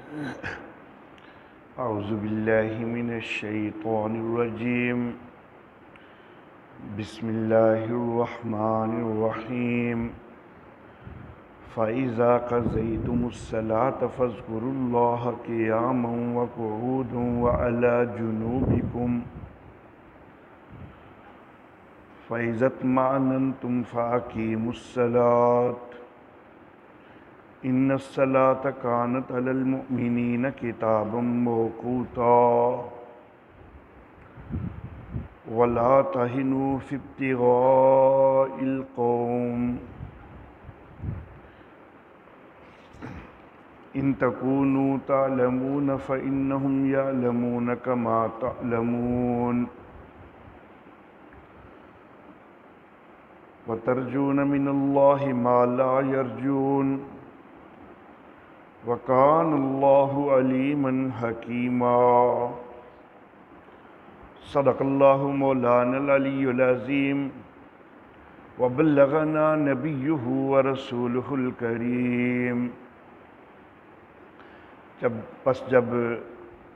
اعوذ باللہ من الشیطان الرجیم بسم اللہ الرحمن الرحیم فَإِذَا قَضَيْتُمُ الصَّلَاةَ فَاذْكُرُوا اللَّهَ قِيَامًا وَقُعُودًا وَعَلَى جُنُوبِكُمْ فَإِذَا اطْمَأْنَنْتُمْ فَأَقِيمُوا الصَّلَاةَ إِنَّ الصَّلَاةَ كَانَتْ عَلَى الْمُؤْمِنِينَ كِتَابًا مَوْقُوتًا وَلَا تَهِنُوا فِي ابْتِغَاءِ الْقَوْمِ إِن تَكُونُوا تَعْلَمُونَ فَإِنَّهُمْ يَعْلَمُونَ كَمَا تَعْلَمُونَ وَتَرْجُونَ مِنَ اللَّهِ مَا لَا يَرْجُونَ وَكَانَ اللَّهُ عَلِيمًا حَكِيمًا صدق اللہ مولانا العلی العظیم وبلغنا نبیہ ورسولہ الکریم۔ جب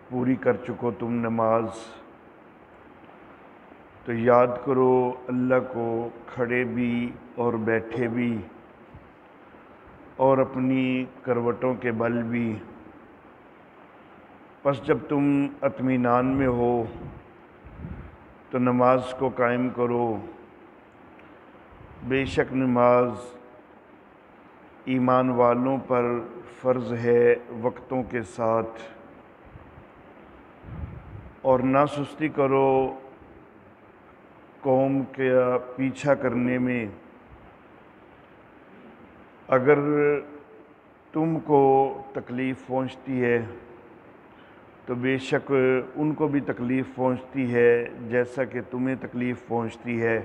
پوری کر چکو تم نماز تو یاد کرو اللہ کو کھڑے بھی اور بیٹھے بھی اور اپنی کروٹوں کے بل بھی۔ پس جب تم اطمینان میں ہو تو نماز کو قائم کرو، بے شک نماز ایمان والوں پر فرض ہے وقتوں کے ساتھ، اور نہ سستی کرو قوم کا پیچھا کرنے میں۔ اگر تم کو تکلیف پہنچتی ہے تو بے شک ان کو بھی تکلیف پہنچتی ہے جیسا کہ تمہیں تکلیف پہنچتی ہے،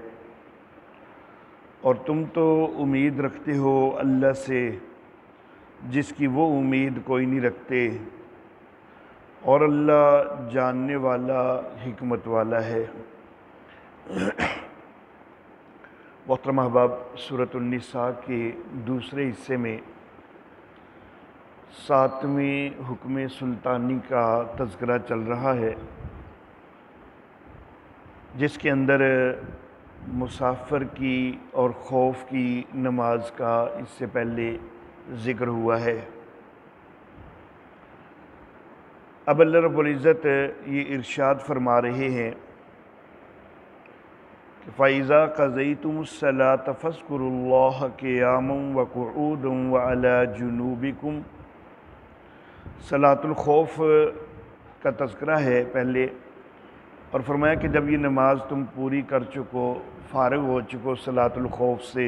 اور تم تو امید رکھتے ہو اللہ سے جس کی وہ امید کوئی نہیں رکھتے، اور اللہ جاننے والا حکمت والا ہے۔ محترم احباب، سورۃ النساء کے دوسرے حصے میں 7ویں حکم سلطانی کا تذکرہ چل رہا ہے، جس کے اندر مسافر کی اور خوف کی نماز کا اس سے پہلے ذکر ہوا ہے۔ اب اللہ رب العزت یہ ارشاد فرما رہے ہیں کہ فَإِذَا قَضَيْتُمُ الصَّلَاةَ فَاذْكُرُوا اللَّهَ قِيَامًا وَقُعُودًا وَعَلَى جُنُوبِكُمْ۔ صلاۃ الخوف کا تذکرہ ہے پہلے، اور فرمایا کہ جب یہ نماز تم پوری کر چکو، فارغ ہو چکو صلاۃ الخوف سے،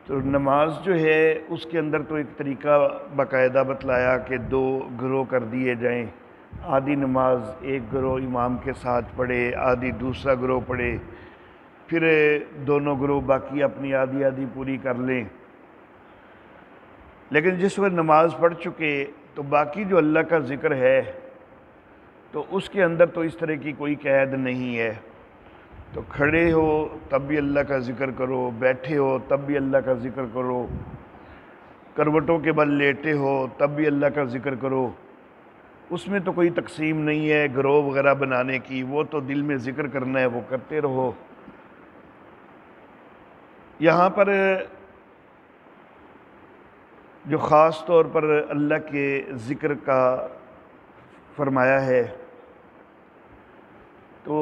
تو نماز جو ہے اس کے اندر تو ایک طریقہ باقاعدہ بتلایا کہ 2 گروہ کر دیے جائیں۔ آدھی نماز ایک گروہ امام کے ساتھ پڑھے، آدھی دوسرا گروہ پڑھے، پھر دونوں گروہ باقی اپنی آدھی آدھی پوری کر لیں۔ لیکن جس وقت نماز پڑھ چکے تو باقی جو اللہ کا ذکر ہے تو اس کے اندر تو اس طرح کی کوئی قید نہیں ہے، تو کھڑے ہو تب بھی اللہ کا ذکر کرو، بیٹھے ہو تب بھی اللہ کا ذکر کرو، کروٹوں کے بل لیٹے ہو تب بھی اللہ کا ذکر کرو۔ اس میں تو کوئی تقسیم نہیں ہے گروہ وغیرہ بنانے کی، وہ تو دل میں ذکر کرنا ہے، وہ کرتے رہو۔ یہاں پر جو خاص طور پر اللہ کے ذکر کا فرمایا ہے تو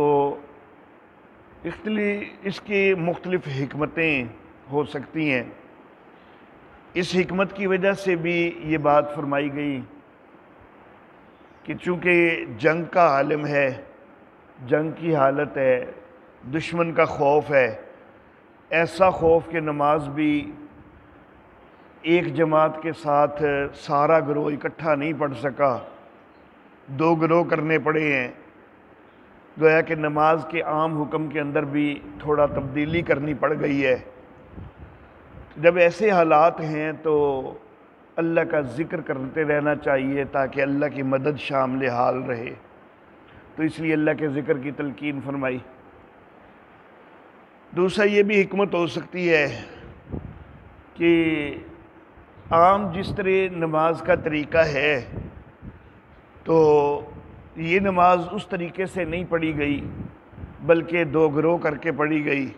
اس کی مختلف حکمتیں ہو سکتی ہیں۔ اس حکمت کی وجہ سے بھی یہ بات فرمائی گئی کہ چونکہ جنگ کا عالم ہے، جنگ کی حالت ہے، دشمن کا خوف ہے، ایسا خوف کہ نماز بھی ایک جماعت کے ساتھ سارا گروہ اکٹھا نہیں پڑھ سکا، 2 گروہ کرنے پڑے ہیں۔ گویا کہ نماز کے عام حکم کے اندر بھی تھوڑا تبدیلی کرنی پڑ گئی ہے۔ جب ایسے حالات ہیں تو اللہ کا ذکر کرتے رہنا چاہیے تاکہ اللہ کی مدد شامل حال رہے، تو اس لیے اللہ کے ذکر کی تلقین فرمائی۔ دوسرا یہ بھی حکمت ہو سکتی ہے کہ عام جس طرح نماز کا طریقہ ہے تو یہ نماز اس طریقے سے نہیں پڑھی گئی، بلکہ دو گروہ کر کے پڑھی گئی۔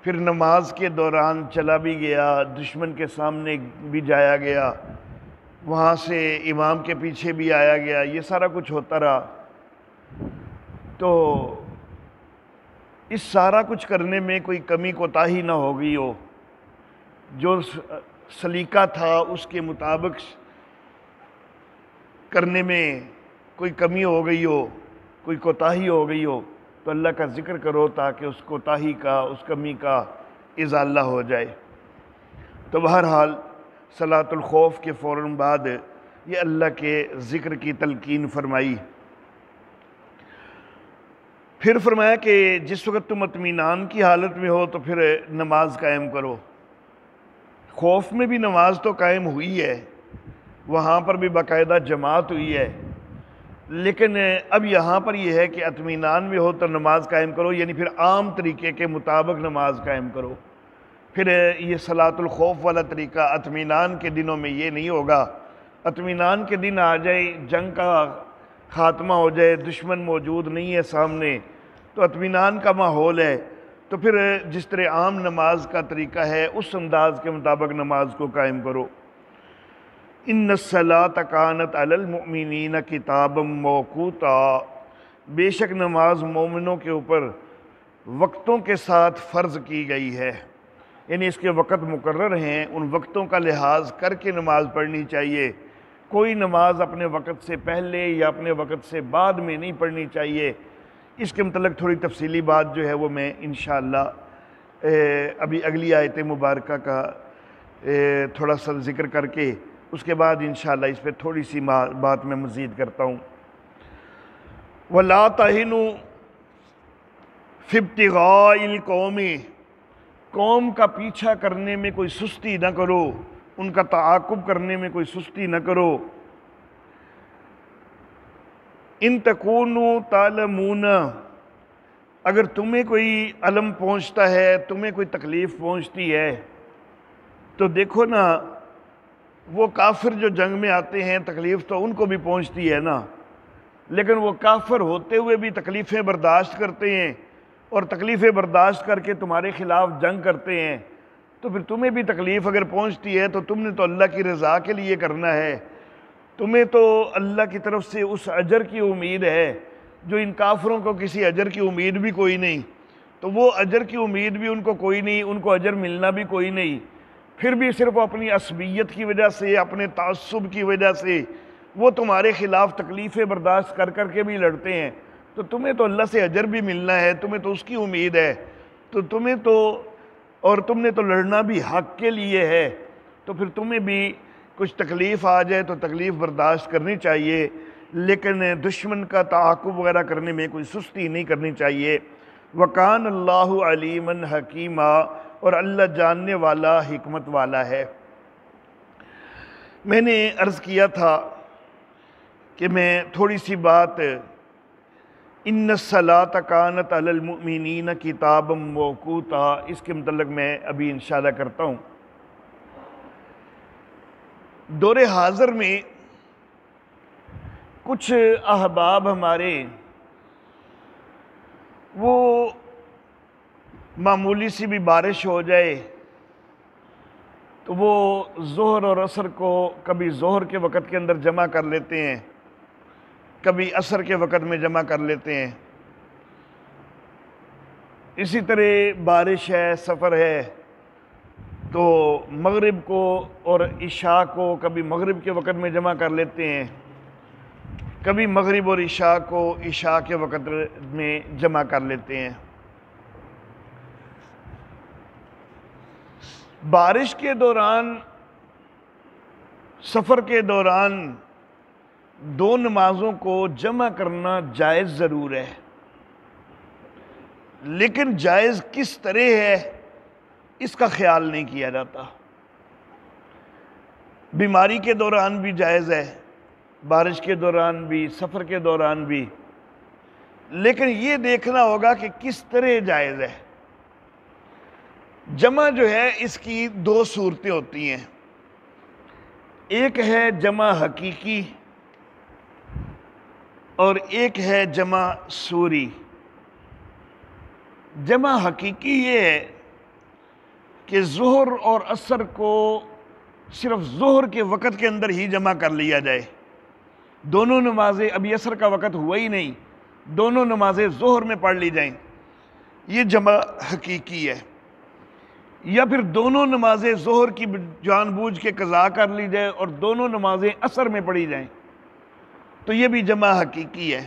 پھر نماز کے دوران چلا بھی گیا، دشمن کے سامنے بھی جایا گیا، وہاں سے امام کے پیچھے بھی آیا گیا، یہ سارا کچھ ہوتا رہا۔ تو اس سارا کچھ کرنے میں کوئی کمی کوتاہی نہ ہو گئی ہو، جو سلیقہ تھا اس کے مطابق کرنے میں کوئی کمی ہو گئی ہو، کوئی کوتاہی ہو گئی ہو، تو اللہ کا ذکر کرو تاکہ اس کوتاہی کا، اس کمی کا ازالہ ہو جائے۔ تو بہرحال صلاۃ الخوف کے فوراً بعد یہ اللہ کے ذکر کی تلقین فرمائی۔ پھر فرمایا کہ جس وقت تم اطمینان کی حالت میں ہو تو پھر نماز قائم کرو۔ خوف میں بھی نماز تو قائم ہوئی ہے، وہاں پر بھی باقاعدہ جماعت ہوئی ہے، لیکن اب یہاں پر یہ ہے کہ اطمینان میں ہو تو نماز قائم کرو، یعنی پھر عام طریقے کے مطابق نماز قائم کرو۔ پھر یہ صلاۃ الخوف والا طریقہ اطمینان کے دنوں میں یہ نہیں ہوگا۔ اطمینان کے دن آ جائے، جنگ کا خاتمہ ہو جائے، دشمن موجود نہیں ہے سامنے، تو اطمینان کا ماحول ہے، تو پھر جس طرح عام نماز کا طریقہ ہے اس انداز کے مطابق نماز کو قائم کرو۔ ان الصلاۃ کانت علی المؤمنین کتابا موقوتا، بے شک نماز مومنوں کے اوپر وقتوں کے ساتھ فرض کی گئی ہے، یعنی اس کے وقت مقرر ہیں، ان وقتوں کا لحاظ کر کے نماز پڑھنی چاہیے۔ کوئی نماز اپنے وقت سے پہلے یا اپنے وقت سے بعد میں نہیں پڑھنی چاہیے۔ اس کے متعلق تھوڑی تفصیلی بات جو ہے وہ میں انشاءاللہ ابھی اگلی آیت مبارکہ کا تھوڑا سا ذکر کر کے اس کے بعد انشاءاللہ اس پہ تھوڑی سی بات میں مزید کرتا ہوں۔ وَلَا تَهِنُوا فِي ابْتِغَاءِ الْقَوْمِ، قوم کا پیچھا کرنے میں کوئی سستی نہ کرو، ان کا تعاقب کرنے میں کوئی سستی نہ کرو۔ ان تکونوا تعلمون، اگر تمہیں کوئی علم پہنچتا ہے، تمہیں کوئی تکلیف پہنچتی ہے، تو دیکھو نا وہ کافر جو جنگ میں آتے ہیں تکلیف تو ان کو بھی پہنچتی ہے نا، لیکن وہ کافر ہوتے ہوئے بھی تکلیفیں برداشت کرتے ہیں اور تکلیفیں برداشت کر کے تمہارے خلاف جنگ کرتے ہیں، تو پھر تمہیں بھی تکلیف اگر پہنچتی ہے تو تم نے تو اللہ کی رضا کے لیے کرنا ہے، تمہیں تو اللہ کی طرف سے اس اجر کی امید ہے جو ان کافروں کو کسی اجر کی امید بھی کوئی نہیں، تو وہ اجر کی امید بھی ان کو کوئی نہیں، ان کو اجر ملنا بھی کوئی نہیں، پھر بھی صرف اپنی عصبیت کی وجہ سے، اپنے تعصب کی وجہ سے وہ تمہارے خلاف تکلیفیں برداشت کر کر کے بھی لڑتے ہیں، تو تمہیں تو اللہ سے اجر بھی ملنا ہے، تمہیں تو اس کی امید ہے، تو تمہیں تو، اور تم نے تو لڑنا بھی حق کے لیے ہے، تو پھر تمہیں بھی کچھ تکلیف آ جائے تو تکلیف برداشت کرنی چاہیے، لیکن دشمن کا تعاقب وغیرہ کرنے میں کوئی سستی نہیں کرنی چاہیے۔ وَقَانَ اللَّهُ عَلِيمًا حَكِيمًا، اور اللہ جاننے والا، حکمت والا ہے۔ میں نے عرض کیا تھا کہ میں تھوڑی سی بات ان الصلاۃ کانت علی المؤمنین کتابا موقوتا اس کے متعلق میں ابھی انشاءاللہ کرتا ہوں۔ دور حاضر میں کچھ احباب ہمارے وہ معمولی سی بھی بارش ہو جائے تو وہ ظہر اور عصر کو کبھی ظہر کے وقت کے اندر جمع کر لیتے ہیں، کبھی عصر کے وقت میں جمع کر لیتے ہیں۔ اسی طرح بارش ہے، سفر ہے، تو مغرب کو اور عشاء کو کبھی مغرب کے وقت میں جمع کر لیتے ہیں، کبھی مغرب اور عشاء کو عشاء کے وقت میں جمع کر لیتے ہیں۔ بارش کے دوران، سفر کے دوران دو نمازوں کو جمع کرنا جائز ضرور ہے، لیکن جائز کس طرح ہے اس کا خیال نہیں کیا جاتا۔ بیماری کے دوران بھی جائز ہے، بارش کے دوران بھی، سفر کے دوران بھی، لیکن یہ دیکھنا ہوگا کہ کس طرح جائز ہے۔ جمع جو ہے اس کی دو صورتیں ہوتی ہیں۔ ایک ہے جمع حقیقی اور ایک ہے جمع سوری۔ جمع حقیقی یہ ہے کہ ظہر اور عصر کو صرف ظہر کے وقت کے اندر ہی جمع کر لیا جائے، دونوں نمازیں، ابھی عصر کا وقت ہوا ہی نہیں، دونوں نمازیں ظہر میں پڑھ لی جائیں، یہ جمع حقیقی ہے۔ یا پھر دونوں نمازیں ظہر کی جان بوجھ کے قضا کر لی جائے اور دونوں نمازیں عصر میں پڑھی جائیں، تو یہ بھی جمع حقیقی ہے۔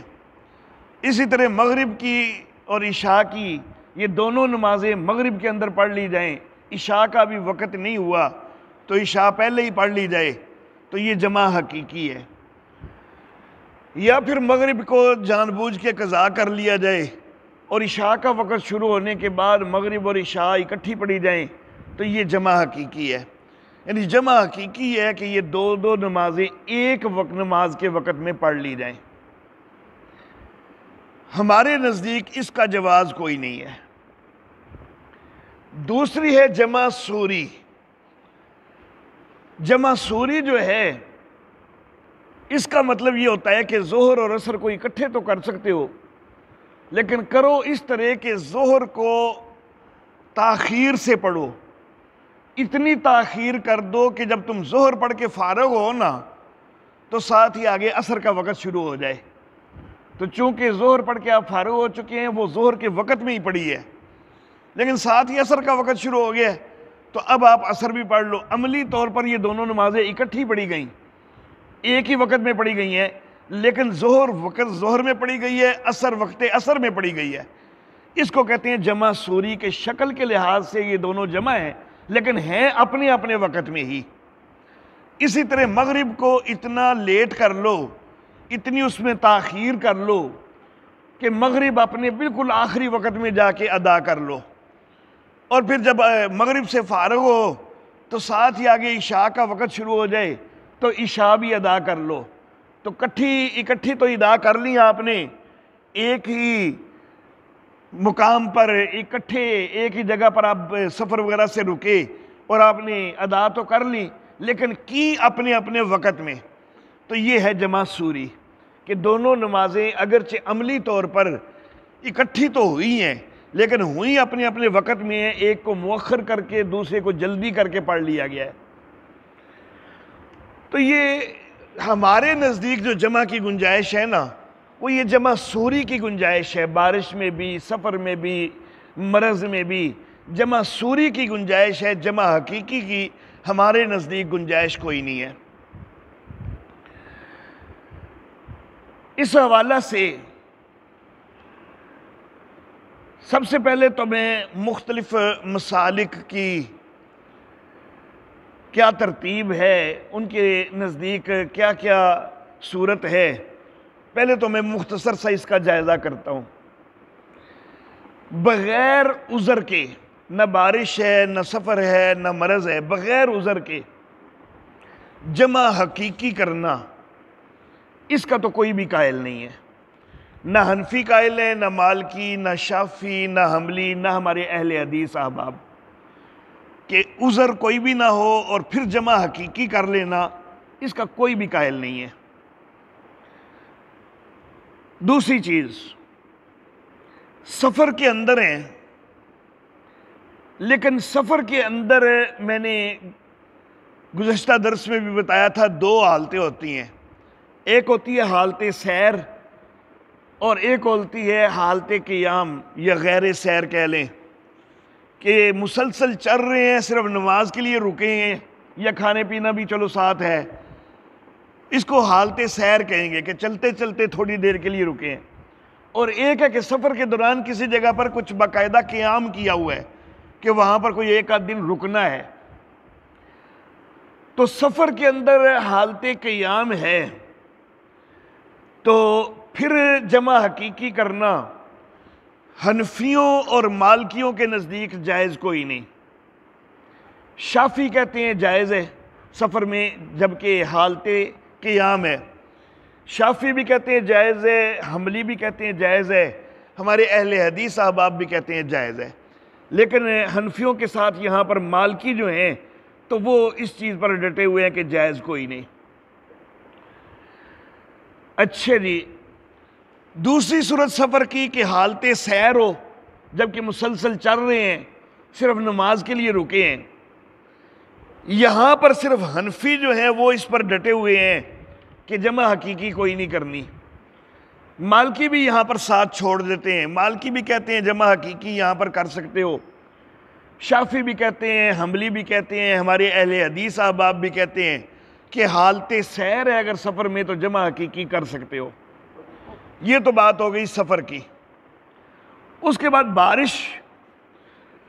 اسی طرح مغرب کی اور عشاء کی، یہ دونوں نمازیں مغرب کے اندر پڑھ لی جائیں، عشاء کا بھی وقت نہیں ہوا تو عشاء پہلے ہی پڑھ لی جائے، تو یہ جمع حقیقی ہے۔ یا پھر مغرب کو جان بوجھ کے قضا کر لیا جائے اور عشاء کا وقت شروع ہونے کے بعد مغرب اور عشاء اکٹھی پڑھی جائیں، تو یہ جمع حقیقی ہے۔ یعنی جمع حقیقی ہے کہ یہ دو نمازیں ایک وقت نماز کے وقت میں پڑھ لی جائیں۔ ہمارے نزدیک اس کا جواز کوئی نہیں ہے۔ دوسری ہے جمع سوری۔ جمع سوری جو ہے، اس کا مطلب یہ ہوتا ہے کہ ظہر اور عصر کو اکٹھے تو کر سکتے ہو، لیکن کرو اس طرح کہ ظہر کو تاخیر سے پڑھو، اتنی تاخیر کر دو کہ جب تم ظہر پڑھ کے فارغ ہو نا تو ساتھ ہی آگے عصر کا وقت شروع ہو جائے۔ تو چونکہ ظہر پڑھ کے آپ فارغ ہو چکے ہیں، وہ ظہر کے وقت میں ہی پڑھی ہے، لیکن ساتھ ہی عصر کا وقت شروع ہو گیا ہے، تو اب آپ عصر بھی پڑھ لو۔ عملی طور پر یہ دونوں نمازیں اکٹھی پڑھی گئیں، ایک ہی وقت میں پڑھی گئی ہیں، لیکن ظہر وقت ظہر میں پڑھی گئی ہے، عصر وقت عصر میں پڑھی گئی ہے۔ اس کو کہتے ہیں جمع سوری، کے شکل کے لحاظ سے یہ دونوں جمع ہیں لیکن ہیں اپنے اپنے وقت میں ہی۔ اسی طرح مغرب کو اتنا لیٹ کر لو، اتنی اس میں تاخیر کر لو کہ مغرب اپنے بالکل آخری وقت میں جا کے ادا کر لو، اور پھر جب مغرب سے فارغ ہو تو ساتھ ہی آگے عشاء کا وقت شروع ہو جائے تو عشاء بھی ادا کر لو۔ تو اکٹھی تو ادا کر لی آپ نے، ایک ہی مقام پر اکٹھے ایک ہی جگہ پر آپ سفر وغیرہ سے رکے اور آپ نے ادا تو کر لی، لیکن کی اپنے اپنے وقت میں۔ تو یہ ہے جمع سوری، کہ دونوں نمازیں اگرچہ عملی طور پر اکٹھی تو ہوئی ہیں لیکن ہوئی اپنے اپنے وقت میں ہیں، ایک کو مؤخر کر کے دوسرے کو جلدی کر کے پڑھ لیا گیا ہے۔ تو یہ ہمارے نزدیک جو جمع کی گنجائش ہے نا، وہ یہ جمع سوری کی گنجائش ہے، بارش میں بھی، سفر میں بھی، مرض میں بھی جمع سوری کی گنجائش ہے، جمع حقیقی کی ہمارے نزدیک گنجائش کوئی نہیں ہے۔ اس حوالہ سے سب سے پہلے تو میں مختلف مسالک کی کیا ترتیب ہے، ان کے نزدیک کیا کیا صورت ہے، پہلے تو میں مختصر سا اس کا جائزہ کرتا ہوں۔ بغیر عذر کے، نہ بارش ہے، نہ سفر ہے، نہ مرض ہے، بغیر عذر کے جمع حقیقی کرنا، اس کا تو کوئی بھی قائل نہیں ہے، نہ حنفی قائل ہے، نہ مالکی، نہ شافعی، نہ حنبلی، نہ ہمارے اہل حدیث احباب، کہ عذر کوئی بھی نہ ہو اور پھر جمع حقیقی کر لینا، اس کا کوئی بھی قائل نہیں ہے۔ دوسری چیز، سفر کے اندر ہیں، لیکن سفر کے اندر میں نے گزشتہ درس میں بھی بتایا تھا، دو حالتیں ہوتی ہیں، ایک ہوتی ہے حالت سیر اور ایک ہوتی ہے حالت قیام یا غیر سیر کہہ لیں، کہ مسلسل چل رہے ہیں، صرف نماز کے لیے رکے ہیں یا کھانے پینا بھی چلو ساتھ ہے، اس کو حالت سیر کہیں گے کہ چلتے چلتے تھوڑی دیر کے لیے رکے ہیں۔ اور ایک ہے کہ سفر کے دوران کسی جگہ پر کچھ باقاعدہ قیام کیا ہوا ہے کہ وہاں پر کوئی ایک آدھ دن رکنا ہے۔ تو سفر کے اندر حالت قیام ہے تو پھر جمع حقیقی کرنا حنفیوں اور مالکیوں کے نزدیک جائز کوئی نہیں۔ شافعی کہتے ہیں جائز ہے سفر میں جبکہ حالت قیام ہے، شافعی بھی کہتے ہیں جائز ہے، حنبلی بھی کہتے ہیں جائز ہے، ہمارے اہل حدیث احباب بھی کہتے ہیں جائز ہے، لیکن حنفیوں کے ساتھ یہاں پر مالکی جو ہیں تو وہ اس چیز پر ڈٹے ہوئے ہیں کہ جائز کوئی نہیں۔ اچھا جی، دوسری صورت سفر کی کہ حالت سیر ہو، جبکہ مسلسل چل رہے ہیں، صرف نماز کے لیے رکے ہیں۔ یہاں پر صرف حنفی جو ہیں وہ اس پر ڈٹے ہوئے ہیں کہ جمع حقیقی کوئی نہیں کرنی۔ مالکی بھی یہاں پر ساتھ چھوڑ دیتے ہیں، مالکی بھی کہتے ہیں جمع حقیقی یہاں پر کر سکتے ہو، شافعی بھی کہتے ہیں، حنبلی بھی کہتے ہیں، ہمارے اہل حدیث احباب بھی کہتے ہیں کہ حالت سیر ہے اگر سفر میں تو جمع حقیقی کر سکتے ہو۔ یہ تو بات ہو گئی سفر کی۔ اس کے بعد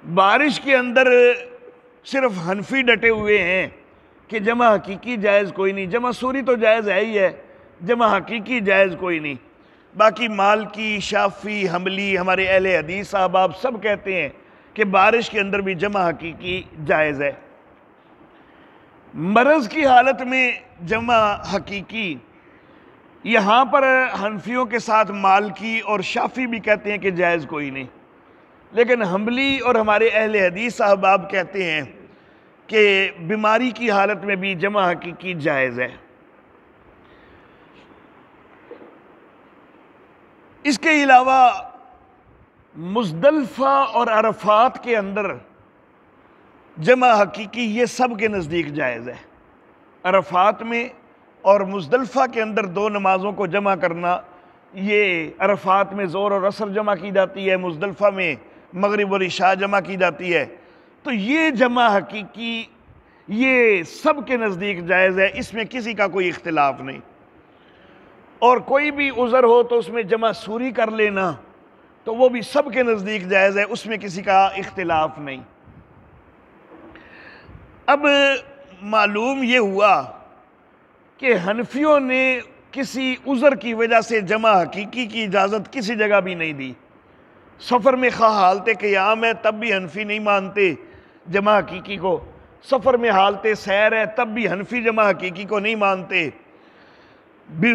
بارش کے اندر صرف حنفی ڈٹے ہوئے ہیں کہ جمع حقیقی جائز کوئی نہیں، جمع سوری تو جائز ہے ہی ہے، جمع حقیقی جائز کوئی نہیں۔ باقی مالکی، شافعی، حنبلی، ہمارے اہل حدیث احباب سب کہتے ہیں کہ بارش کے اندر بھی جمع حقیقی جائز ہے۔ مرض کی حالت میں جمع حقیقی، یہاں پر حنفیوں کے ساتھ مالکی اور شافعی بھی کہتے ہیں کہ جائز کوئی نہیں، لیکن حنبلی اور ہمارے اہل حدیث احباب کہتے ہیں کہ بیماری کی حالت میں بھی جمع حقیقی جائز ہے۔ اس کے علاوہ مزدلفہ اور عرفات کے اندر جمع حقیقی یہ سب کے نزدیک جائز ہے۔ عرفات میں اور مزدلفہ کے اندر دو نمازوں کو جمع کرنا، یہ عرفات میں ظہر اور عصر جمع کی جاتی ہے، مزدلفہ میں مغرب اور عشاء جمع کی جاتی ہے، تو یہ جمع حقیقی یہ سب کے نزدیک جائز ہے، اس میں کسی کا کوئی اختلاف نہیں۔ اور کوئی بھی عذر ہو تو اس میں جمع سوری کر لینا تو وہ بھی سب کے نزدیک جائز ہے، اس میں کسی کا اختلاف نہیں۔ اب معلوم یہ ہوا کہ حنفیوں نے کسی عذر کی وجہ سے جمع حقیقی کی اجازت کسی جگہ بھی نہیں دی۔ سفر میں خواہ حالت قیام ہے تب بھی حنفی نہیں مانتے جمع حقیقی کو، سفر میں حالت سیر ہے تب بھی حنفی جمع حقیقی کو نہیں مانتے،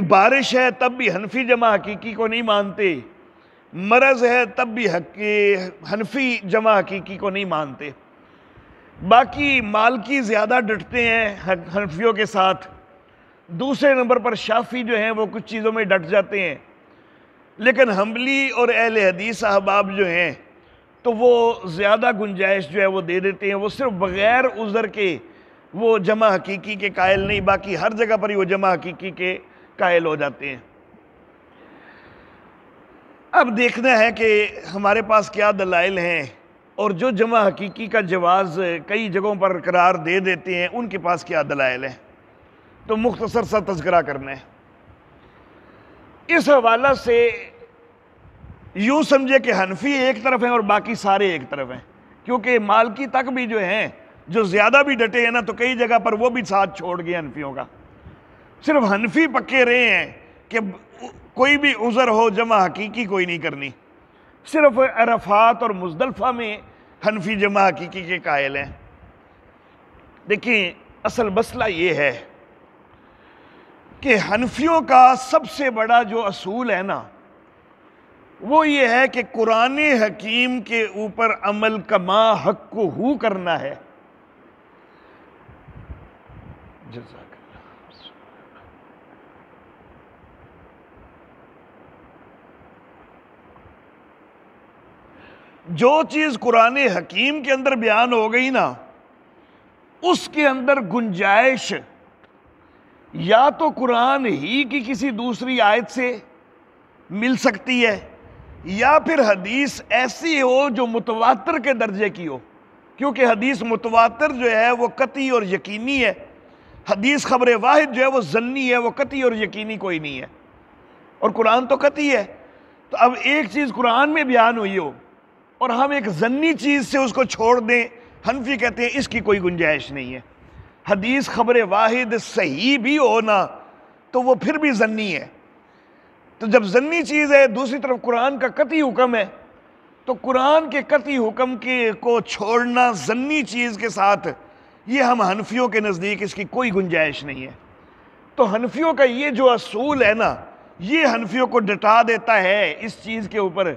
بارش ہے تب بھی حنفی جمع حقیقی کو نہیں مانتے، مرض ہے تب بھی حنفی جمع حقیقی کو نہیں مانتے۔ باقی مالکی زیادہ ڈٹتے ہیں حنفیوں کے ساتھ، دوسرے نمبر پر شافعی جو ہیں وہ کچھ چیزوں میں ڈٹ جاتے ہیں، لیکن حنبلی اور اہل حدیث احباب جو ہیں تو وہ زیادہ گنجائش جو ہے وہ دے دیتے ہیں، وہ صرف بغیر عذر کے وہ جمع حقیقی کے قائل نہیں، باقی ہر جگہ پر ہی وہ جمع حقیقی کے قائل ہو جاتے ہیں۔ اب دیکھنا ہے کہ ہمارے پاس کیا دلائل ہیں، اور جو جمع حقیقی کا جواز کئی جگہوں پر قرار دے دیتے ہیں ان کے پاس کیا دلائل ہیں، تو مختصر سا تذکرہ کرنا ہے۔ اس حوالہ سے یوں سمجھے کہ حنفی ایک طرف ہیں اور باقی سارے ایک طرف ہیں، کیونکہ مالکی تک بھی جو ہیں جو زیادہ بھی ڈٹے ہیں نا تو کئی جگہ پر وہ بھی ساتھ چھوڑ گئے حنفیوں کا، صرف حنفی پکے رہے ہیں کہ کوئی بھی عذر ہو جمع حقیقی کوئی نہیں کرنی، صرف عرفات اور مزدلفہ میں حنفی جمع حقیقی کے قائل ہیں۔ دیکھیں اصل مسئلہ یہ ہے کہ حنفیوں کا سب سے بڑا جو اصول ہے نا وہ یہ ہے کہ قرآن حکیم کے اوپر عمل کما حق ہو کرنا ہے۔ جزاک اللہ۔ جو چیز قرآن حکیم کے اندر بیان ہو گئی نا اس کے اندر گنجائش یا تو قرآن ہی کی کسی دوسری آیت سے مل سکتی ہے یا پھر حدیث ایسی ہو جو متواتر کے درجے کی ہو، کیونکہ حدیث متواتر جو ہے وہ قطعی اور یقینی ہے، حدیث خبر واحد جو ہے وہ ظنی ہے، وہ قطعی اور یقینی کوئی نہیں ہے، اور قرآن تو قطعی ہے۔ تو اب ایک چیز قرآن میں بیان ہوئی ہو اور ہم ایک ظنی چیز سے اس کو چھوڑ دیں، حنفی کہتے ہیں اس کی کوئی گنجائش نہیں ہے۔ حدیث خبر واحد صحیح بھی ہونا تو وہ پھر بھی ظنی ہے، تو جب ظنی چیز ہے دوسری طرف قرآن کا قطعی حکم ہے تو قرآن کے قطعی حکم کو چھوڑنا ظنی چیز کے ساتھ، یہ ہم حنفیوں کے نزدیک اس کی کوئی گنجائش نہیں ہے۔ تو حنفیوں کا یہ جو اصول ہے نا یہ حنفیوں کو ڈٹا دیتا ہے اس چیز کے اوپر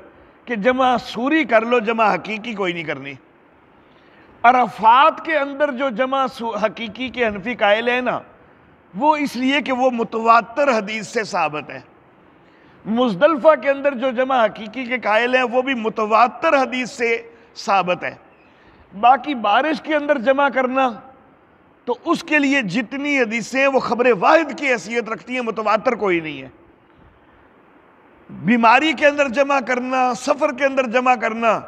کہ جمع سوری کر لو، جمع حقیقی کوئی نہیں کرنی۔ عرفات کے اندر جو جمع حقیقی کے حنفی قائل ہیں نا، وہ اس لیے کہ وہ متواتر حدیث سے ثابت ہے۔ مزدلفہ کے اندر جو جمع حقیقی کے قائل ہیں وہ بھی متواتر حدیث سے ثابت ہے۔ باقی بارش کے اندر جمع کرنا تو اس کے لیے جتنی حدیثیں وہ خبر واحد کی حیثیت رکھتی ہیں، متواتر کوئی نہیں ہے۔ بیماری کے اندر جمع کرنا، سفر کے اندر جمع کرنا،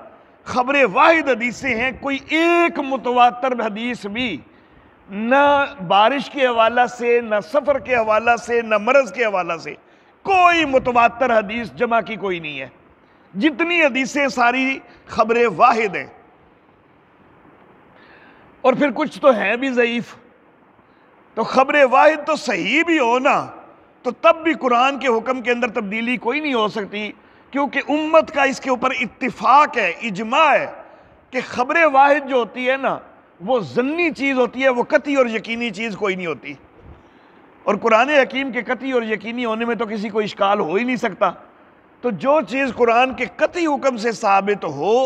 خبر واحد حدیثیں ہیں، کوئی ایک متواتر حدیث بھی نہ بارش کے حوالہ سے، نہ سفر کے حوالہ سے، نہ مرض کے حوالہ سے کوئی متواتر حدیث جمع کی کوئی نہیں ہے۔ جتنی حدیثیں ساری خبر واحد ہیں، اور پھر کچھ تو ہیں بھی ضعیف۔ تو خبر واحد تو صحیح بھی ہو نا، تو تب بھی قرآن کے حکم کے اندر تبدیلی کوئی نہیں ہو سکتی، کیونکہ امت کا اس کے اوپر اتفاق ہے، اجماع ہے کہ خبر واحد جو ہوتی ہے نا وہ ظنی چیز ہوتی ہے، وہ قطعی اور یقینی چیز کوئی نہیں ہوتی۔ اور قرآن حکیم کے قطعی اور یقینی ہونے میں تو کسی کو اشکال ہو ہی نہیں سکتا۔ تو جو چیز قرآن کے قطعی حکم سے ثابت ہو،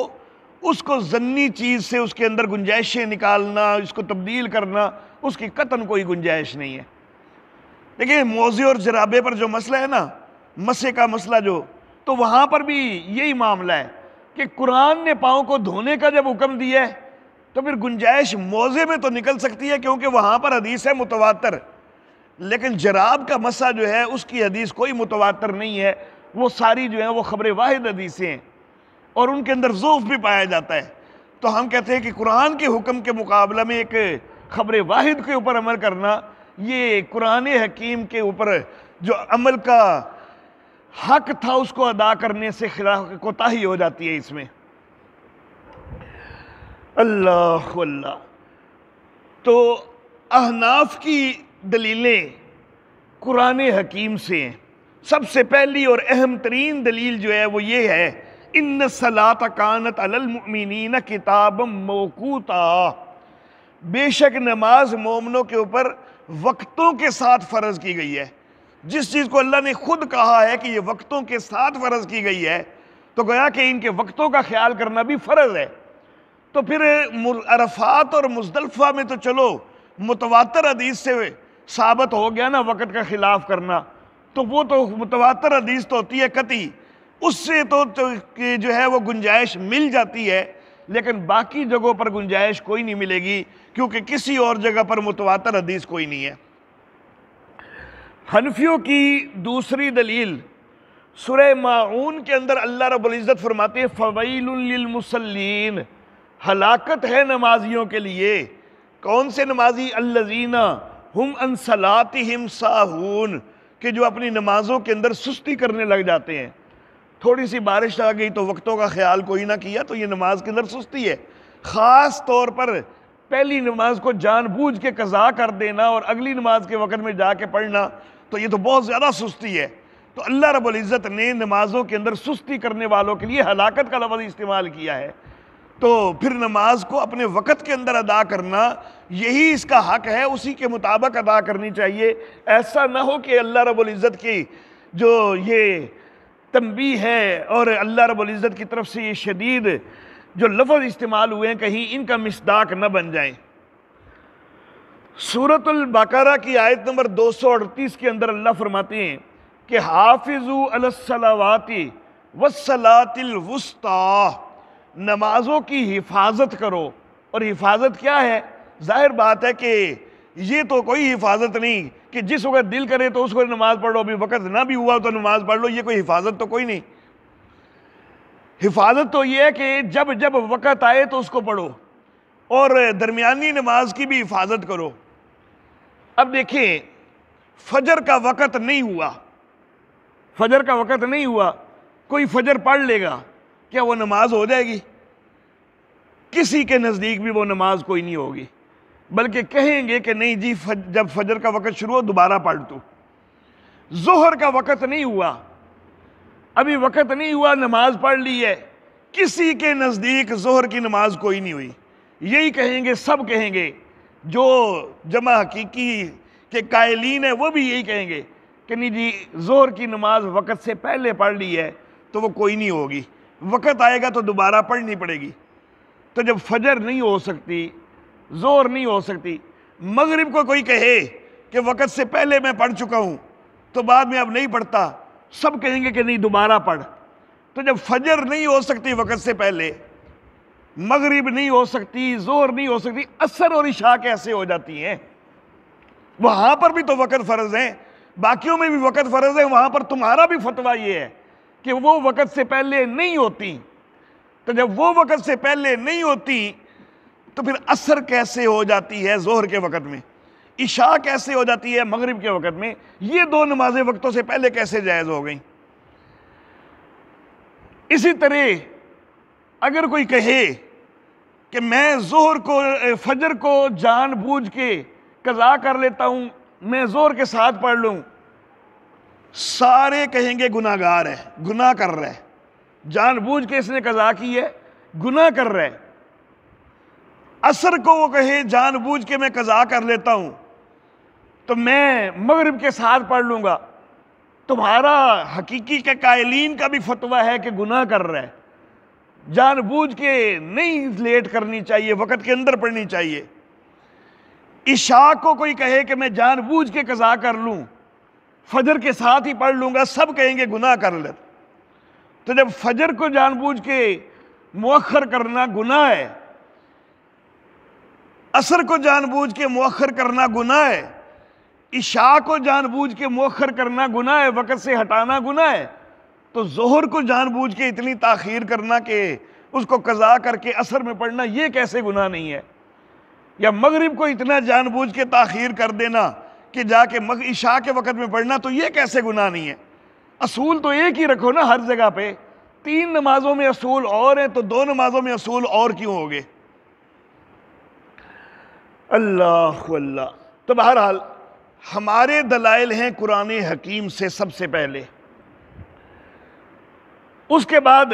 اس کو ظنی چیز سے اس کے اندر گنجائشیں نکالنا، اس کو تبدیل کرنا، اس کی قطعاً کوئی گنجائش نہیں ہے۔ دیکھیں موضع اور جرابے پر جو مسئلہ ہے نا، مسح کا مسئلہ جو، تو وہاں پر بھی یہی معاملہ ہے کہ قرآن نے پاؤں کو دھونے کا جب حکم دیا ہے تو پھر گنجائش موضع میں تو نکل سکتی ہے کیونکہ وہاں پر حدیث ہے متواتر، لیکن جراب کا مسح جو ہے اس کی حدیث کوئی متواتر نہیں ہے، وہ ساری جو ہیں وہ خبر واحد حدیثیں ہیں، اور ان کے اندر ضعف بھی پایا جاتا ہے۔ تو ہم کہتے ہیں کہ قرآن کے حکم کے مقابلہ میں ایک خبر واحد کے اوپر عمل کرنا، یہ قرآن حکیم کے اوپر جو عمل کا حق تھا اس کو ادا کرنے سے خلاف کوتاہی ہو جاتی ہے اس میں۔ اللہ اللہ۔ تو احناف کی دلیلیں قرآن حکیم سے ہیں۔ سب سے پہلی اور اہم ترین دلیل جو ہے وہ یہ ہے، ان الصلاۃ کانت علی المؤمنین کتابا موقوتا، بے شک نماز مومنوں کے اوپر وقتوں کے ساتھ فرض کی گئی ہے۔ جس چیز کو اللہ نے خود کہا ہے کہ یہ وقتوں کے ساتھ فرض کی گئی ہے، تو گویا کہ ان کے وقتوں کا خیال کرنا بھی فرض ہے۔ تو پھر عرفات اور مزدلفہ میں تو چلو متواتر حدیث سے ثابت ہو گیا نا وقت کا خلاف کرنا، تو وہ تو متواتر حدیث تو ہوتی ہے قطعی، اس سے تو جو ہے وہ گنجائش مل جاتی ہے، لیکن باقی جگہوں پر گنجائش کوئی نہیں ملے گی، کیونکہ کسی اور جگہ پر متواتر حدیث کوئی نہیں ہے۔ حنفیوں کی دوسری دلیل سورہ ماعون کے اندر اللہ رب العزت فرماتے ہیں فویل للمصلین، ہلاکت ہے نمازیوں کے لیے۔ کون سے نمازی؟ الذین ہم عن صلاتہم ساہون، کہ جو اپنی نمازوں کے اندر سستی کرنے لگ جاتے ہیں۔ تھوڑی سی بارش آ گئی تو وقتوں کا خیال کوئی نہ کیا، تو یہ نماز کے اندر سستی ہے۔ خاص طور پر پہلی نماز کو جان بوجھ کے قضا کر دینا اور اگلی نماز کے وقت میں جا کے پڑھنا، تو یہ تو بہت زیادہ سستی ہے۔ تو اللہ رب العزت نے نمازوں کے اندر سستی کرنے والوں کے لیے ہلاکت کا لفظ استعمال کیا ہے۔ تو پھر نماز کو اپنے وقت کے اندر ادا کرنا، یہی اس کا حق ہے، اسی کے مطابق ادا کرنی چاہیے۔ ایسا نہ ہو کہ اللہ رب العزت کی جو یہ تنبیہ ہے اور اللہ رب العزت کی طرف سے یہ شدید جو لفظ استعمال ہوئے ہیں کہیں ان کا مصداق نہ بن جائیں۔ سورۃ البقرہ کی آیت نمبر 238 کے اندر اللہ فرماتے ہیں کہ حافظوا علی الصلوات والصلاۃ الوسطی، نمازوں کی حفاظت کرو۔ اور حفاظت کیا ہے؟ ظاہر بات ہے کہ یہ تو کوئی حفاظت نہیں کہ جس وقت دل کرے تو اس کو نماز پڑھ لو، ابھی وقت نہ بھی ہوا تو نماز پڑھ لو، یہ کوئی حفاظت تو کوئی نہیں۔ حفاظت تو یہ ہے کہ جب جب وقت آئے تو اس کو پڑھو، اور درمیانی نماز کی بھی حفاظت کرو۔ اب دیکھیں فجر کا وقت نہیں ہوا، فجر کا وقت نہیں ہوا، کوئی فجر پڑھ لے گا، کیا وہ نماز ہو جائے گی؟ کسی کے نزدیک بھی وہ نماز کوئی نہیں ہوگی، بلکہ کہیں گے کہ نہیں جی جب فجر کا وقت شروع ہو دوبارہ پڑھ تو۔ ظہر کا وقت نہیں ہوا، ابھی وقت نہیں ہوا، نماز پڑھ لی ہے، کسی کے نزدیک ظہر کی نماز کوئی نہیں ہوئی۔ یہی کہیں گے، سب کہیں گے، جو جمع حقیقی کے قائلین ہیں وہ بھی یہی کہیں گے کہ نہیں جی ظہر کی نماز وقت سے پہلے پڑھ لی ہے تو وہ کوئی نہیں ہوگی، وقت آئے گا تو دوبارہ پڑھنی پڑے گی۔ تو جب فجر نہیں ہو سکتی، ظہر نہیں ہو سکتی، مغرب کو کوئی کہے کہ وقت سے پہلے میں پڑھ چکا ہوں تو بعد میں اب نہیں پڑھتا، سب کہیں گے کہ نہیں دوبارہ پڑھ۔ تو جب فجر نہیں ہو سکتی وقت سے پہلے، مغرب نہیں ہو سکتی، ظہر نہیں ہو سکتی، عصر اور عشاء کیسے ہو جاتی ہیں؟ وہاں پر بھی تو وقت فرض ہیں، باقیوں میں بھی وقت فرض ہے، وہاں پر تمہارا بھی فتویٰ یہ ہے کہ وہ وقت سے پہلے نہیں ہوتی۔ تو جب وہ وقت سے پہلے نہیں ہوتی تو پھر عصر کیسے ہو جاتی ہے ظہر کے وقت میں؟ عشاء کیسے ہو جاتی ہے مغرب کے وقت میں؟ یہ دو نمازیں وقتوں سے پہلے کیسے جائز ہو گئیں؟ اسی طرح اگر کوئی کہے کہ میں فجر کو جان بوجھ کے قضا کر لیتا ہوں، میں ظہر کے ساتھ پڑھ لوں، سارے کہیں گے گناہ گار ہے، گناہ کر رہا ہے، جان بوجھ کے اس نے قضا کی ہے، گناہ کر رہا ہے۔ عصر کو وہ کہے جان بوجھ کے میں قضا کر لیتا ہوں تو میں مغرب کے ساتھ پڑھ لوں گا، تمہارا حقیقی کے قائلین کا بھی فتویٰ ہے کہ گناہ کر رہا ہے، جان بوجھ کے نہیں لیٹ کرنی چاہیے، وقت کے اندر پڑھنی چاہیے۔ عشاء کو کوئی کہے کہ میں جان بوجھ کے قضا کر لوں، فجر کے ساتھ ہی پڑھ لوں گا، سب کہیں گے گناہ کر لے۔ تو جب فجر کو جان بوجھ کے مؤخر کرنا گناہ ہے، عصر کو جان بوجھ کے مؤخر کرنا گناہ ہے، عشاء کو جان بوجھ کے مؤخر کرنا گناہ ہے، وقت سے ہٹانا گناہ ہے، تو ظہر کو جان بوجھ کے اتنی تاخیر کرنا کہ اس کو قضا کر کے عصر میں پڑھنا، یہ کیسے گناہ نہیں ہے؟ یا مغرب کو اتنا جان بوجھ کے تاخیر کر دینا کہ جا کے عشاء کے وقت میں پڑھنا، تو یہ کیسے گناہ نہیں ہے؟ اصول تو ایک ہی رکھو نا ہر جگہ پہ، 3 نمازوں میں اصول اور ہیں تو 2 نمازوں میں اصول اور کیوں ہوگے؟ اللہ اللہ۔ تو بہرحال ہمارے دلائل ہیں قرآن حکیم سے سب سے پہلے، اس کے بعد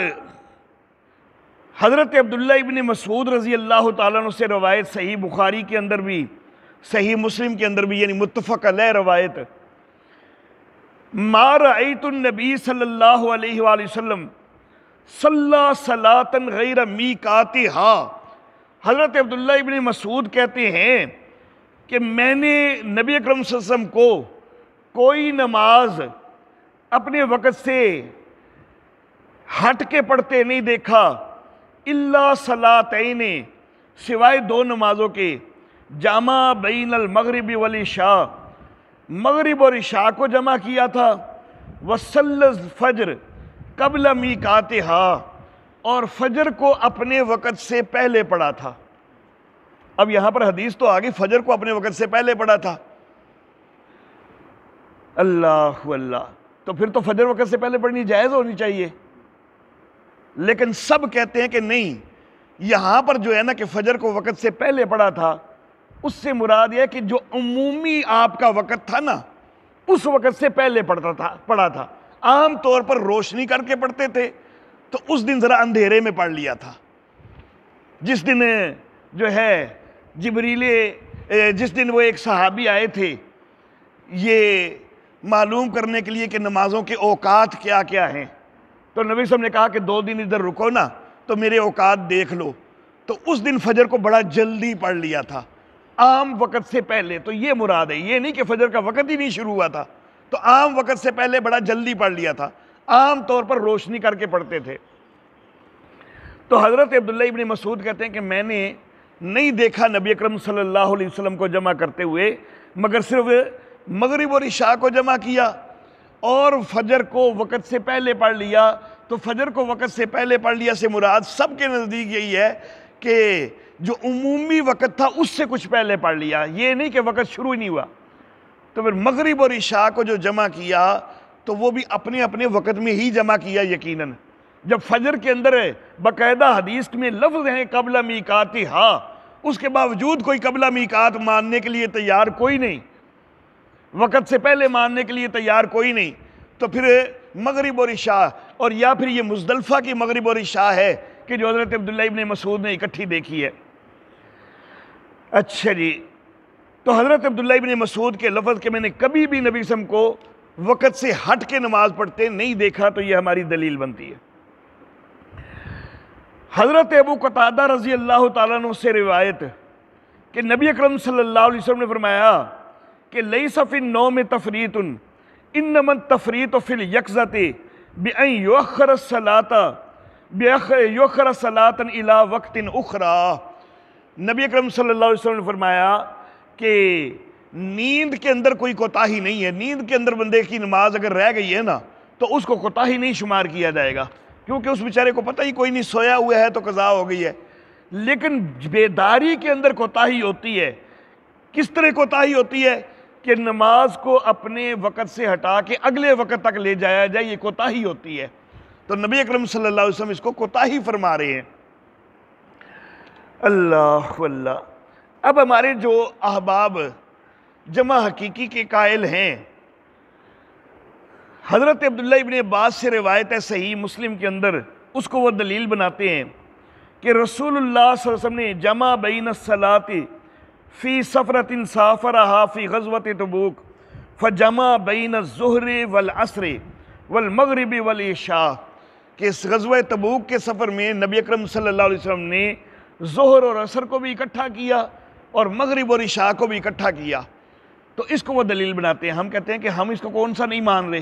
حضرت عبداللہ ابن مسعود رضی اللہ تعالیٰ عنہ سے روایت صحیح بخاری کے اندر بھی، صحیح مسلم کے اندر بھی، یعنی متفق علیہ روایت، ما رأیت النبی صلی اللہ علیہ وآلہ وسلم صلی صلاۃ غیر میقاتھا۔ حضرت عبداللہ ابن مسعود کہتے ہیں کہ میں نے نبی اکرم صلی اللہ علیہ وسلم کو کوئی نماز اپنے وقت سے ہٹ کے پڑھتے نہیں دیکھا، الا صلاتین، سوائے 2 نمازوں کے، جامع بین المغرب والعشاء، مغرب اور عشاء کو جمع کیا تھا، وصلی الفجر قبل میقاتھا، اور فجر کو اپنے وقت سے پہلے پڑھا تھا۔ اب یہاں پر حدیث تو آگئی، فجر کو اپنے وقت سے پہلے پڑھا تھا۔ اللہ اللہ، تو پھر تو فجر وقت سے پہلے پڑھنی جائز ہونی چاہیے، لیکن سب کہتے ہیں کہ نہیں، یہاں پر جو ہے نا کہ فجر کو وقت سے پہلے پڑھا تھا، اس سے مراد یہ کہ جو عمومی آپ کا وقت تھا نا، اس وقت سے پہلے پڑھا تھا۔ عام طور پر روشنی کر کے پڑھتے تھے، تو اس دن ذرا اندھیرے میں پڑھ لیا تھا۔ جس دن جو ہے جس دن وہ ایک صحابی آئے تھے یہ معلوم کرنے کے لیے کہ نمازوں کے اوقات کیا کیا ہیں، تو نبی صلی اللہ علیہ وسلم نے کہا کہ 2 دن ادھر رکو نا تو میرے اوقات دیکھ لو، تو اس دن فجر کو بڑا جلدی پڑھ لیا تھا، عام وقت سے پہلے۔ تو یہ مراد ہے، یہ نہیں کہ فجر کا وقت ہی نہیں شروع ہوا تھا، تو عام وقت سے پہلے بڑا جلدی پڑھ لیا تھا، عام طور پر روشنی کر کے پڑھتے تھے۔ تو حضرت عبداللہ ابن مسعود کہتے ہیں کہ میں نے نہیں دیکھا نبی اکرم صلی اللہ علیہ وسلم کو جمع کرتے ہوئے، مگر صرف مغرب اور عشاء کو جمع کیا اور فجر کو وقت سے پہلے پڑھ لیا۔ تو فجر کو وقت سے پہلے پڑھ لیا سے مراد سب کے نزدیک یہی ہے کہ جو عمومی وقت تھا اس سے کچھ پہلے پڑھ لیا، یہ نہیں کہ وقت شروع ہی نہیں ہوا۔ تو پھر مغرب اور عشاء کو جو جمع کیا تو وہ بھی اپنے اپنے وقت میں ہی جمع کیا یقیناً۔ جب فجر کے اندر باقاعدہ حدیث میں لفظ ہیں قبل میقاتھا، اس کے باوجود کوئی قبل میقات ماننے کے لیے تیار کوئی نہیں، وقت سے پہلے ماننے کے لیے تیار کوئی نہیں، تو پھر مغرب اور عشاء، اور یا پھر یہ مزدلفہ کی مغرب اور عشاء ہے کہ جو حضرت عبداللہ ابن مسعود نے اکٹھی دیکھی ہے۔ اچھا جی، تو حضرت عبداللہ ابن مسعود کے لفظ کہ میں نے کبھی بھی نبی صلی اللہ علیہ وسلم کو وقت سے ہٹ کے نماز پڑھتے نہیں دیکھا، تو یہ ہماری دلیل بنتی ہے۔ حضرت ابو قتادہ رضی اللہ تعالیٰ عنہ سے روایت کہ نبی اکرم صلی اللہ علیہ وسلم نے فرمایا کہ لیس فی النوم تفریط انما التفریط فی الیقظۃ بأن یؤخر الصلاۃ الی وقت اخری۔ نبی اکرم صلی اللہ علیہ وسلم نے فرمایا کہ نیند کے اندر کوئی کوتاہی نہیں ہے، نیند کے اندر بندے کی نماز اگر رہ گئی ہے نا تو اس کو کوتاہی نہیں شمار کیا جائے گا، کیونکہ اس بیچارے کو پتہ ہی کوئی نہیں، سویا ہوا ہے تو قضا ہو گئی ہے۔ لیکن بیداری کے اندر کوتاہی ہوتی ہے۔ کس طرح کوتاہی ہوتی ہے؟ کہ نماز کو اپنے وقت سے ہٹا کے اگلے وقت تک لے جایا جائے، یہ کوتاہی ہوتی ہے۔ تو نبی اکرم صلی اللہ علیہ وسلم اس کو کوتاہی فرما رہے ہیں۔ اللہ واللہ۔ اب ہمارے جو احباب جمع حقیقی کے قائل ہیں، حضرت عبداللہ ابن عباس سے روایت ہے صحیح مسلم کے اندر، اس کو وہ دلیل بناتے ہیں کہ رسول اللہ صلی اللہ علیہ وسلم نے جمع بین الصلاۃ فی سفرۃ سافرہا فی غزوۃ تبوک فجمع بین الظہر والعصر والمغرب والعشاء، کہ اس غزوہ تبوک کے سفر میں نبی اکرم صلی اللہ علیہ وسلم نے ظہر اور عصر کو بھی اکٹھا کیا اور مغرب اور عشاء کو بھی اکٹھا کیا۔ تو اس کو وہ دلیل بناتے ہیں۔ ہم کہتے ہیں کہ ہم اس کو کون سا نہیں مان رہے،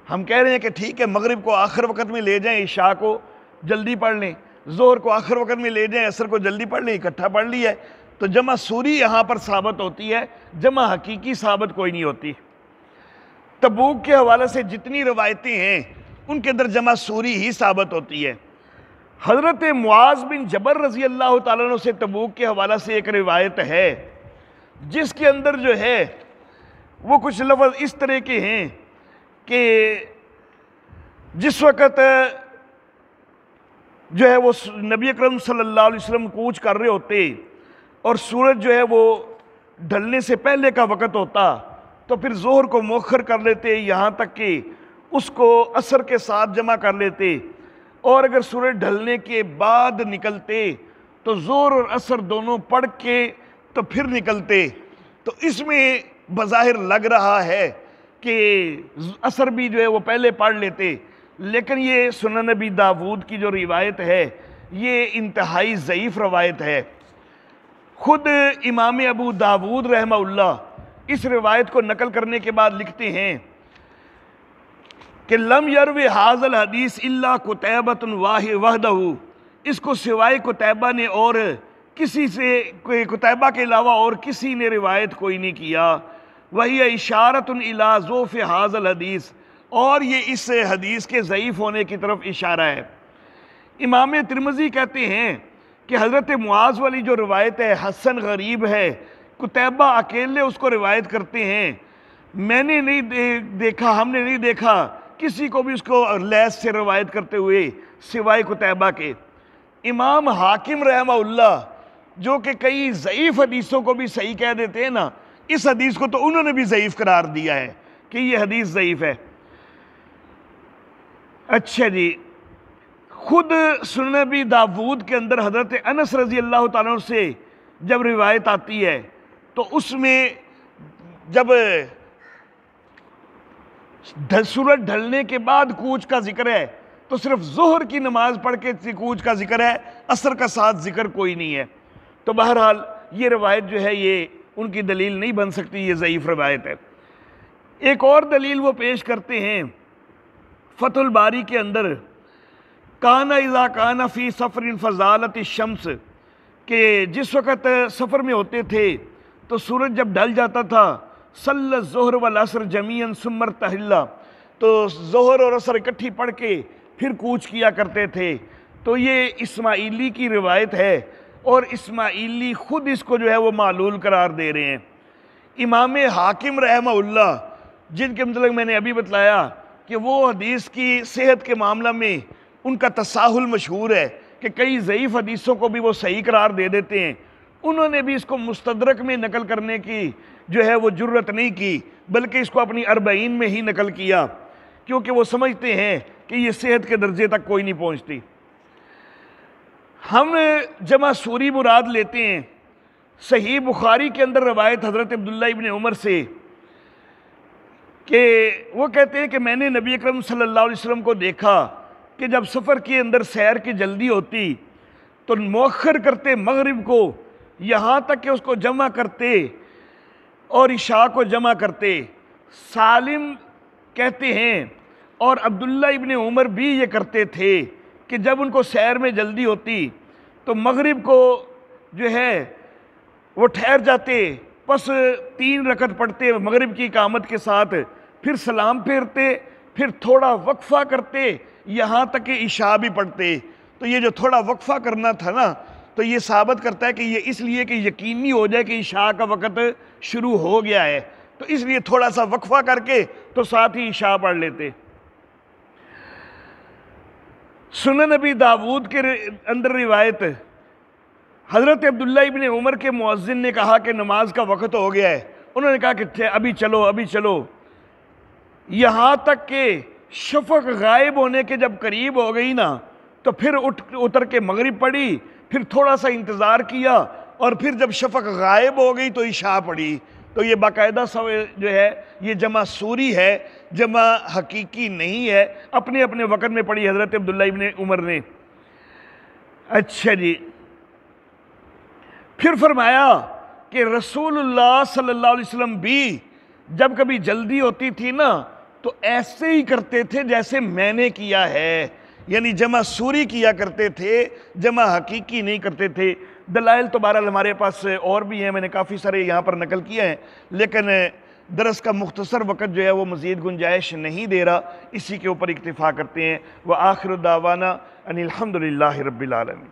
ہم کہہ رہے ہیں کہ ٹھیک ہے مغرب کو آخر وقت میں لے جائیں، عشاء کو جلدی پڑھ لیں، ظہر کو آخر وقت میں لے جائیں، عصر کو جلدی پڑھ لیں، اکٹھا پڑھ لیا ہے۔ تو جمع سوری یہاں پر ثابت ہوتی ہے، جمع حقیقی ثابت کوئی نہیں ہوتی۔ تبوک کے حوالے سے جتنی روایتیں ہیں ان کے اندر جمع سوری ہی ثابت ہوتی ہے۔ حضرت معاذ بن جبل رضی اللہ تعالیٰ عنہ سے تبوک کے حوالے سے ایک روایت ہے جس کے اندر جو ہے وہ کچھ لفظ اس طرح کے ہیں کہ جس وقت جو ہے وہ نبی اکرم صلی اللہ علیہ وسلم کوچ کر رہے ہوتے اور سورج جو ہے وہ ڈھلنے سے پہلے کا وقت ہوتا تو پھر ظہر کو مؤخر کر لیتے یہاں تک کہ اس کو عصر کے ساتھ جمع کر لیتے، اور اگر سورج ڈھلنے کے بعد نکلتے تو ظہر اور عصر دونوں پڑھ کے تو پھر نکلتے۔ تو اس میں بظاہر لگ رہا ہے کہ عصر بھی جو ہے وہ پہلے پڑھ لیتے، لیکن یہ سنن نبی داود کی جو روایت ہے یہ انتہائی ضعیف روایت ہے۔ خود امام ابو داود رحمہ اللہ اس روایت کو نقل کرنے کے بعد لکھتے ہیں کہ لم یروی ھذا الحدیث الا قتیبۃ وحدہ، اس کو سوائے قتیبہ نے اور کسی سے، قتیبہ کے علاوہ اور کسی نے روایت کوئی نہیں کیا۔ وہی اشارۃ الی ضعف ھذا الحدیث، اور یہ اس حدیث کے ضعیف ہونے کی طرف اشارہ ہے۔ امام ترمذی کہتے ہیں کہ حضرت معاذ والی جو روایت ہے حسن غریب ہے، قتیبہ اکیلے اس کو روایت کرتے ہیں، میں نے نہیں دیکھا، ہم نے نہیں دیکھا کسی کو بھی اس کو لیس سے روایت کرتے ہوئے سوائے قتیبہ کے۔ امام حاکم رحمہ اللہ جو کہ کئی ضعیف حدیثوں کو بھی صحیح کہہ دیتے ہیں نا، اس حدیث کو تو انہوں نے بھی ضعیف قرار دیا ہے کہ یہ حدیث ضعیف ہے۔ اچھا جی، خود سنن نبی داود کے اندر حضرت انس رضی اللہ تعالیٰ عنہ سے جب روایت آتی ہے تو اس میں جب سورج ڈھلنے کے بعد کوچ کا ذکر ہے تو صرف ظہر کی نماز پڑھ کے کوچ کا ذکر ہے، عصر کا ساتھ ذکر کوئی نہیں ہے۔ تو بہرحال یہ روایت جو ہے یہ ان کی دلیل نہیں بن سکتی، یہ ضعیف روایت ہے۔ ایک اور دلیل وہ پیش کرتے ہیں فتح الباری کے اندر، کان اذا کان فی سفر فزالت الشمس، کہ جس وقت سفر میں ہوتے تھے تو سورج جب ڈھل جاتا تھا، صلی الظہر والعصر جمیعا ثم ارتحل، تو ظہر اور عصر اکٹھی پڑھ کے پھر کوچ کیا کرتے تھے۔ تو یہ اسماعیلی کی روایت ہے اور اسماعیلی خود اس کو جو ہے وہ معلول قرار دے رہے ہیں۔ امام حاکم رحمہ اللہ جن کے متعلق میں نے ابھی بتلایا کہ وہ حدیث کی صحت کے معاملہ میں ان کا تساہل مشہور ہے کہ کئی ضعیف حدیثوں کو بھی وہ صحیح قرار دے دیتے ہیں، انہوں نے بھی اس کو مستدرک میں نقل کرنے کی جو ہے وہ جرت نہیں کی، بلکہ اس کو اپنی 40 میں ہی نقل کیا، کیونکہ وہ سمجھتے ہیں کہ یہ صحت کے درجے تک کوئی نہیں پہنچتی۔ ہم جمع سوری مراد لیتے ہیں۔ صحیح بخاری کے اندر روایت حضرت عبداللہ ابن عمر سے کہ وہ کہتے ہیں کہ میں نے نبی اکرم صلی اللہ علیہ وسلم کو دیکھا کہ جب سفر کے اندر سیر کی جلدی ہوتی تو مؤخر کرتے مغرب کو یہاں تک کہ اس کو جمع کرتے اور عشاء کو جمع کرتے۔ سالم کہتے ہیں اور عبداللہ ابن عمر بھی یہ کرتے تھے کہ جب ان کو سیر میں جلدی ہوتی تو مغرب کو جو ہے وہ ٹھہر جاتے، پس 3 رکعت پڑھتے مغرب کی اقامت کے ساتھ، پھر سلام پھیرتے، پھر تھوڑا وقفہ کرتے یہاں تک کہ عشاء بھی پڑھتے۔ تو یہ جو تھوڑا وقفہ کرنا تھا نا، تو یہ ثابت کرتا ہے کہ یہ اس لیے کہ یقینی ہو جائے کہ عشاء کا وقت شروع ہو گیا ہے، تو اس لیے تھوڑا سا وقفہ کر کے تو ساتھ ہی عشاء پڑھ لیتے۔ سنن نبی داود کے اندر روایت، حضرت عبداللہ ابن عمر کے مؤذن نے کہا کہ نماز کا وقت ہو گیا ہے، انہوں نے کہا کہ ابھی چلو، یہاں تک کہ شفق غائب ہونے کے جب قریب ہو گئی نا تو پھر اتر کے مغرب پڑھی، پھر تھوڑا سا انتظار کیا اور پھر جب شفق غائب ہو گئی تو عشاء پڑھی۔ تو یہ باقاعدہ جو ہے یہ جمع سوری ہے، جمع حقیقی نہیں ہے، اپنے اپنے وقت میں پڑھی حضرت عبداللہ ابن عمر نے۔ اچھا جی، پھر فرمایا کہ رسول اللہ صلی اللہ علیہ وسلم بھی جب کبھی جلدی ہوتی تھی نا تو ایسے ہی کرتے تھے جیسے میں نے کیا ہے، یعنی جمع سوری کیا کرتے تھے، جمع حقیقی نہیں کرتے تھے۔ دلائل تو بہرحال ہمارے پاس اور بھی ہیں، میں نے کافی سارے یہاں پر نقل کیے ہیں، لیکن درس کا مختصر وقت جو ہے وہ مزید گنجائش نہیں دے رہا، اسی کے اوپر اکتفا کرتے ہیں۔ وآخر دعوانا ان الحمدللہ رب العالمین۔